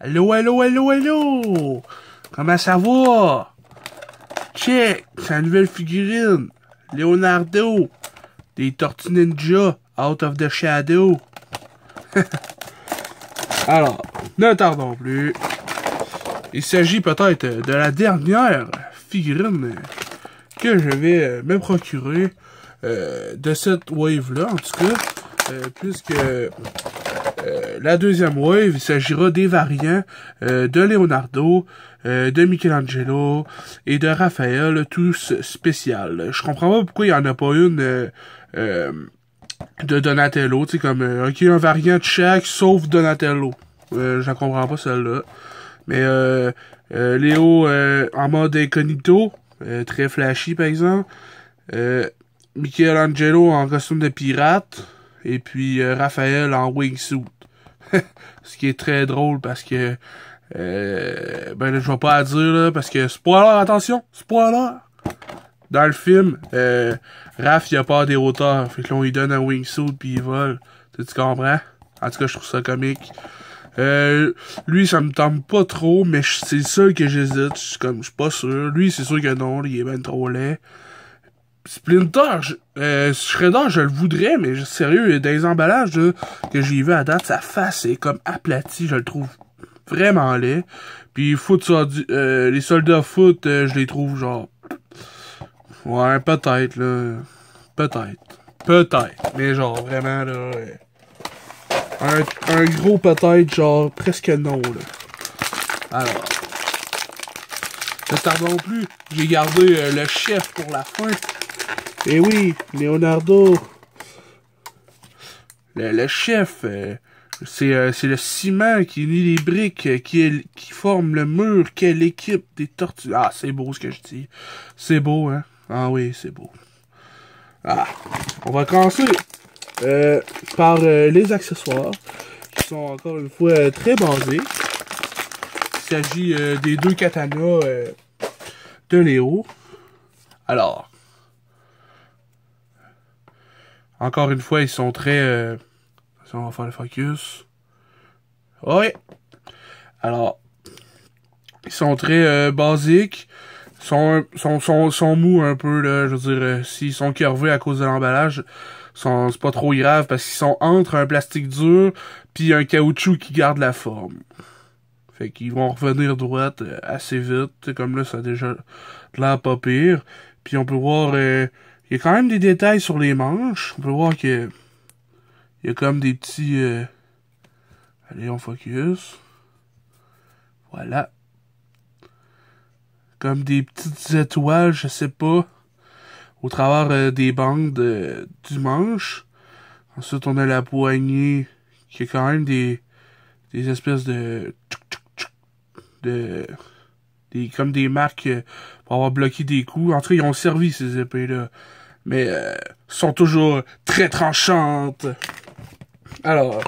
Allô, allô, allô, allô! Comment ça va? Check! C'est la nouvelle figurine! Leonardo! Des Tortues Ninja! Out of the Shadow! Alors, ne tardons plus. Il s'agit peut-être de la dernière figurine que je vais me procurer de cette wave-là, en tout cas, puisque la deuxième wave, il s'agira des variants de Leonardo, de Michelangelo et de Raphaël, tous spéciales. Je comprends pas pourquoi il n'y en a pas une de Donatello, tu sais, comme, ok, un variant de chaque, sauf Donatello. Je la comprends pas, celle-là. Mais Léo en mode incognito, très flashy, par exemple. Michelangelo en costume de pirate. Et puis Raphaël en wingsuit. Ce qui est très drôle parce que ben là, je vais pas à dire là, parce que spoiler, attention, spoiler! Dans le film, Raph il a peur des hauteurs. Fait que là on lui donne un wingsuit puis il vole. Tu comprends? En tout cas, je trouve ça comique. Lui, ça me tente pas trop, mais c'est le seul que j'hésite. Je suis pas sûr. Lui, c'est sûr que non, il est ben trop laid. Splinter, Shredder, je le voudrais, mais sérieux, dans les emballages là, que j'ai vu à date, sa face est comme aplatie, je le trouve vraiment laid. Puis foot ça, les soldats foot, je les trouve genre... Ouais, peut-être, là. Peut-être. Mais genre, vraiment, là... Un gros peut-être, genre, presque non, là. Alors... Ne tardons plus, j'ai gardé le chef pour la fin. Et oui, Leonardo. Le chef, c'est le ciment qui unit les briques, qui forme le mur, quelle équipe des tortues. Ah, c'est beau ce que je dis. C'est beau, hein? Ah oui, c'est beau. Ah, on va commencer par les accessoires, qui sont encore une fois très basés. Il s'agit des deux katanas de Léo. Alors, encore une fois, ils sont très... on va faire le focus. Oui. Alors, ils sont très basiques. Sont mous un peu, là. Je veux dire, s'ils sont curvés à cause de l'emballage, c'est pas trop grave parce qu'ils sont entre un plastique dur puis un caoutchouc qui garde la forme. Fait qu'ils vont revenir droite assez vite. T'sais, comme là, ça a déjà l'air pas pire. Puis on peut voir... il y a quand même des détails sur les manches. On peut voir que il y a comme des petits... Allez, on focus. Voilà. Comme des petites étoiles, je sais pas. Au travers des bandes du manche. Ensuite, on a la poignée qui a quand même des espèces de... comme des marques pour avoir bloqué des coups. En tout cas, ils ont servi ces épées-là. Mais sont toujours très tranchantes. Alors,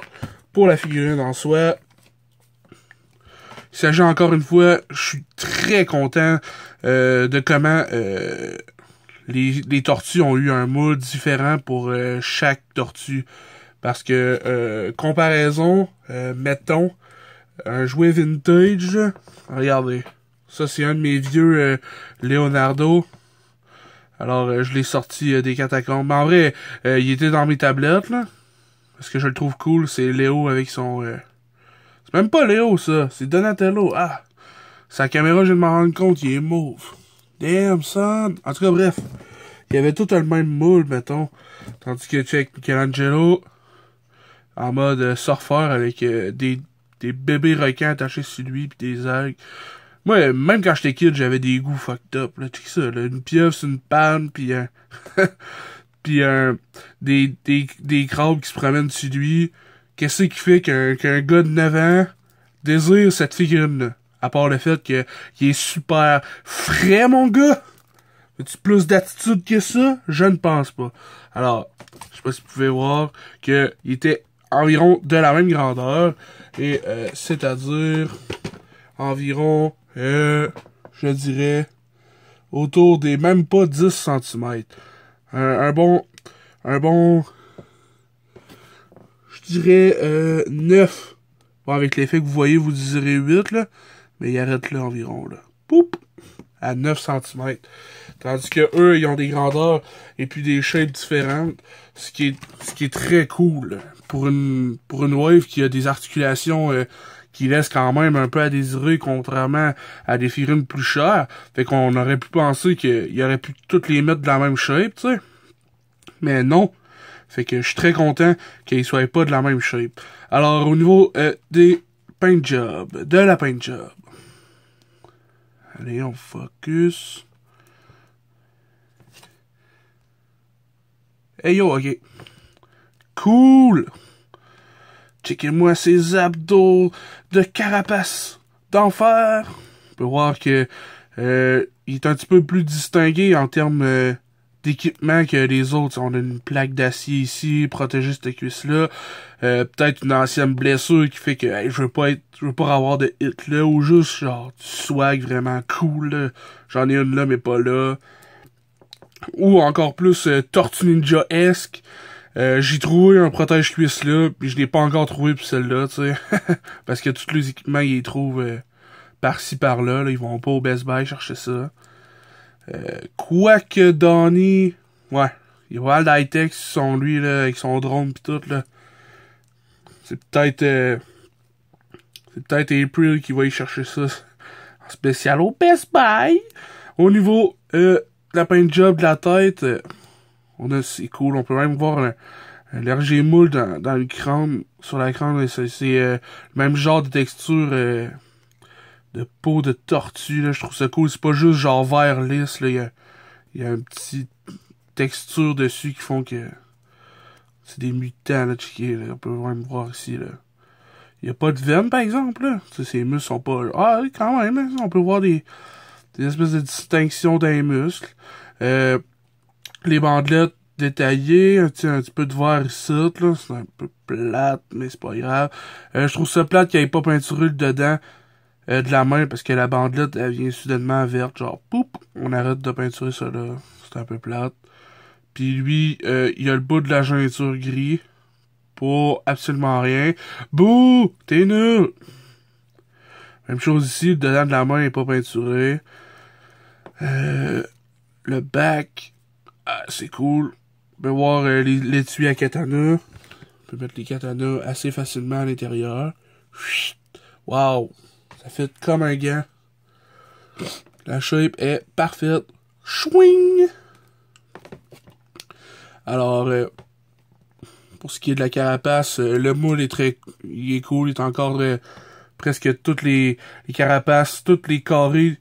pour la figurine en soi, il s'agit encore une fois, je suis très content de comment les tortues ont eu un moule différent pour chaque tortue. Parce que, comparaison, mettons, un jouet vintage, regardez, ça c'est un de mes vieux Leonardo. Alors, je l'ai sorti des catacombes. Mais en vrai, il était dans mes tablettes, là. Parce que je le trouve cool, c'est Léo avec son... C'est même pas Léo, ça. C'est Donatello. Ah! Sa caméra, je viens de m'en rendre compte, il est mauve. Damn, son! En tout cas, bref. Il y avait tout le même moule, mettons. Tandis que check Michelangelo, en mode surfeur, avec des bébés requins attachés sur lui, pis des algues. Moi, même quand j'étais kid, j'avais des goûts fucked up, là. Check ça, là. Une pieuvre sur une panne, pis un... pis des crabes qui se promènent sur lui. Qu'est-ce qui fait qu'un gars de 9 ans désire cette figurine-là? À part le fait qu'il est super frais, mon gars? As-tu plus d'attitude que ça? Je ne pense pas. Alors, je sais pas si vous pouvez voir qu'il était environ de la même grandeur. Et c'est-à-dire environ, je dirais, autour des même pas 10 cm. Un bon, je dirais 9 Bon, avec l'effet que vous voyez, vous direz 8, là. Mais il arrête là environ, là. Poup! À 9 cm. Tandis que eux, ils ont des grandeurs et puis des shapes différentes. Ce qui est très cool. Pour une wave qui a des articulations qui laissent quand même un peu à désirer, contrairement à des figurines plus chères. Fait qu'on aurait pu penser qu'il aurait pu toutes les mettre de la même shape, tu sais. Mais non. Fait que je suis très content qu'ils soient pas de la même shape. Alors, au niveau des paint jobs, de la paint job. Allez, on focus. Hey yo, ok. Cool! Checkez-moi ces abdos de carapace d'enfer. On peut voir que il est un petit peu plus distingué en termes d'équipement que les autres. On a une plaque d'acier ici, protéger cette cuisse-là. Peut-être une ancienne blessure qui fait que hey, je veux pas avoir de hit là, ou juste genre du swag vraiment cool. J'en ai une là, mais pas là. Ou encore plus Tortue Ninja-esque. J'ai trouvé un protège-cuisse là, puis je l'ai pas encore trouvé pour celle-là, tu sais. Parce que tous les équipements, ils les trouvent par-ci par-là, là. Ils vont pas au Best Buy chercher ça. Quoique Donnie, ouais, il va à l'high-tech son lui là, avec son drone pis tout là. C'est peut-être April qui va y chercher ça en spécial au Best Buy. Au niveau de la paint job de la tête, c'est cool, on peut même voir un léger moule dans le crâne, sur la crâne, c'est le même genre de texture de peau de tortue, là, je trouve ça cool, c'est pas juste genre vert lisse, là, il y a un petit texture dessus qui font que c'est des mutants, là, checker, là, on peut même voir ici, là. Il y a pas de veine, par exemple, là, tu sais, ces muscles sont pas, ah, oui, quand même, hein, on peut voir des espèces de distinctions dans les muscles, les bandelettes détaillées, un petit peu de vert ici, là, c'est un peu plate, mais c'est pas grave. Je trouve ça plate qu'il n'y ait pas peinturé le dedans de la main, parce que la bandelette, elle vient soudainement verte, genre, poup, on arrête de peinturer ça là, c'est un peu plate. Puis lui, il a le bout de la jointure gris, pour absolument rien. Bouh, t'es nul! Même chose ici, le dedans de la main est pas peinturé. Le back, c'est cool. On peut voir l'étui à katana. On peut mettre les katanas assez facilement à l'intérieur. Wow! Ça fait comme un gant. La shape est parfaite. Chouing! Alors, pour ce qui est de la carapace, le moule il est cool. Il est encore presque toutes les carapaces, toutes les carrés,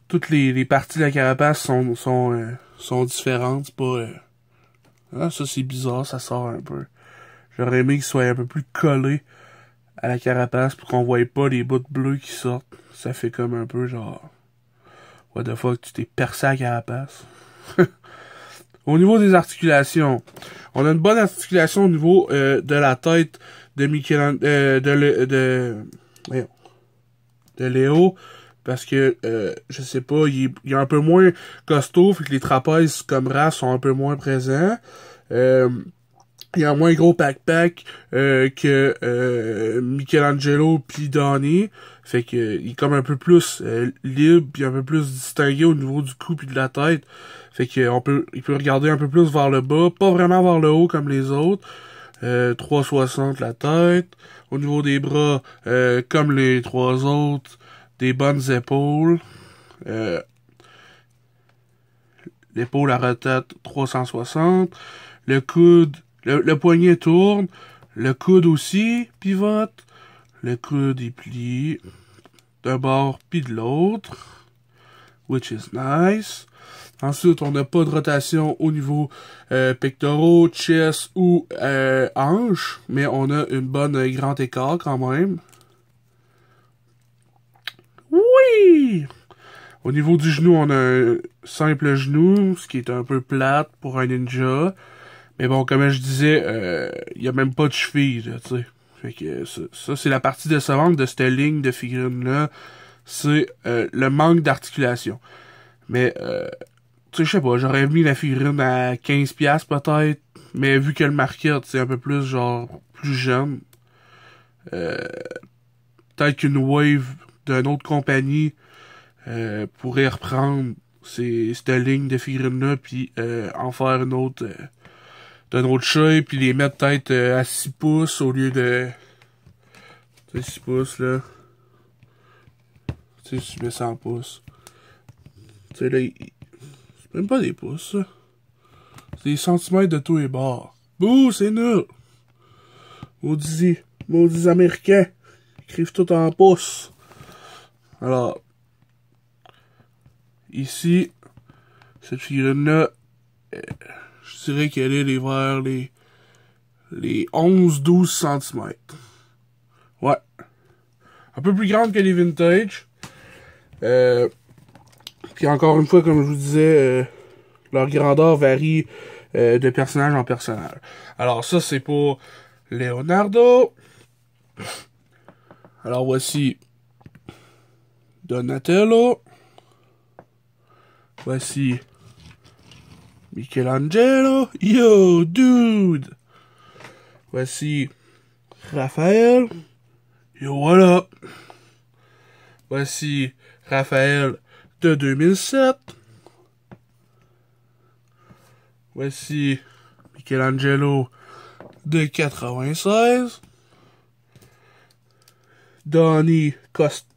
toutes les parties de la carapace sont différentes. C'est pas... ça, c'est bizarre, ça sort un peu. J'aurais aimé qu'il soit un peu plus collé à la carapace pour qu'on voie pas les bouts bleus qui sortent. Ça fait comme un peu genre... What the fuck, tu t'es percé à la carapace. Au niveau des articulations, on a une bonne articulation au niveau de la tête de de Léo, parce que je sais pas, il est un peu moins costaud, fait que les trapèzes comme race sont un peu moins présents. Il a un moins gros pack que Michelangelo puis Donnie, fait que il est comme un peu plus libre puis un peu plus distingué au niveau du cou puis de la tête. Fait que il peut regarder un peu plus vers le bas, pas vraiment vers le haut comme les autres. 360 la tête. Au niveau des bras, comme les trois autres, des bonnes épaules. L'épaule à rotate 360. Le coude, le poignet tourne. Le coude aussi pivote. Le coude il plie d'un bord puis de l'autre. Which is nice. Ensuite, on n'a pas de rotation au niveau pectoraux, chest ou hanches, mais on a une bonne grand écart quand même. Oui! Au niveau du genou, on a un simple genou, ce qui est un peu plate pour un ninja. Mais bon, comme je disais, il n'y a même pas de cheville, tu sais. Fait que ça c'est la partie décevante de cette ligne de figurines-là. C'est le manque d'articulation. Mais... tu sais, je sais pas, j'aurais mis la figurine à 15$ peut-être, mais vu que le market, c'est un peu plus, genre, plus jeune, peut-être qu'une wave d'une autre compagnie pourrait reprendre cette ligne de figurines-là, puis en faire une autre d'un autre shape, puis les mettre peut-être à 6 pouces au lieu de... Tu sais, 6 pouces, là. Tu sais, si tu mets 100 pouces. Tu sais, là, c'est même pas des pouces, ça. C'est des centimètres de tous les bords. Bouh, c'est nul! Maudits Américains. Ils écrivent tout en pouces. Alors, ici, cette figurine-là, je dirais qu'elle est vers les 11-12 cm. Ouais. Un peu plus grande que les vintage. Puis encore une fois, comme je vous disais, leur grandeur varie de personnage en personnage. Alors ça, c'est pour Leonardo. Alors voici Donatello. Voici Michelangelo. Yo, dude! Voici Raphaël. Yo, what up? Voici Raphaël de 2007. Voici Michelangelo de 96. Donnie Cost...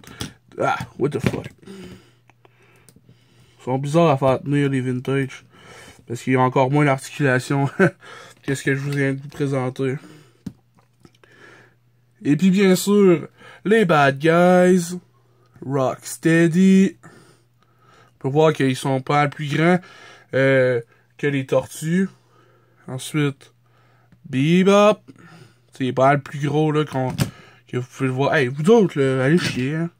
Ah, what the fuck? Ils sont bizarres à faire tenir les vintage. Parce qu'il y a encore moins d'articulation que ce que je vous viens de vous présenter. Et puis bien sûr, les bad guys. Rocksteady. On peut voir qu'ils sont pas mal plus grands que les tortues. Ensuite, Bebop. C'est pas mal plus gros là que vous pouvez le voir. Hey, vous autres, là, allez chier, hein.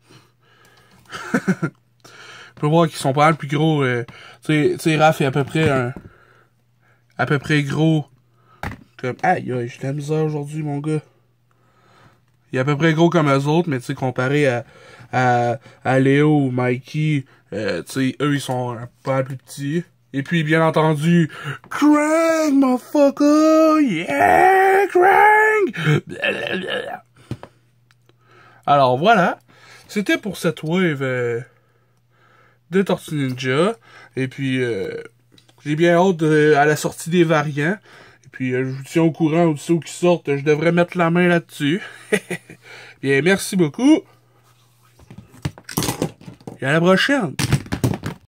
On peut voir qu'ils sont pas mal plus gros. Tu sais, Raph est à peu près gros. Comme, aïe, j'ai de la misère aujourd'hui, mon gars. Il est à peu près gros comme eux autres, mais tu sais, comparé à Léo ou Mikey, tu sais, eux, ils sont pas plus petits. Et puis, bien entendu, Krang, motherfucker! Yeah, Krang! Blablabla. Alors, voilà. C'était pour cette wave de Tortue Ninja. Et puis, j'ai bien hâte à la sortie des variants. Et puis, je vous tiens au courant de ceux qui sortent. Je devrais mettre la main là-dessus. Bien, merci beaucoup. Et à la prochaine.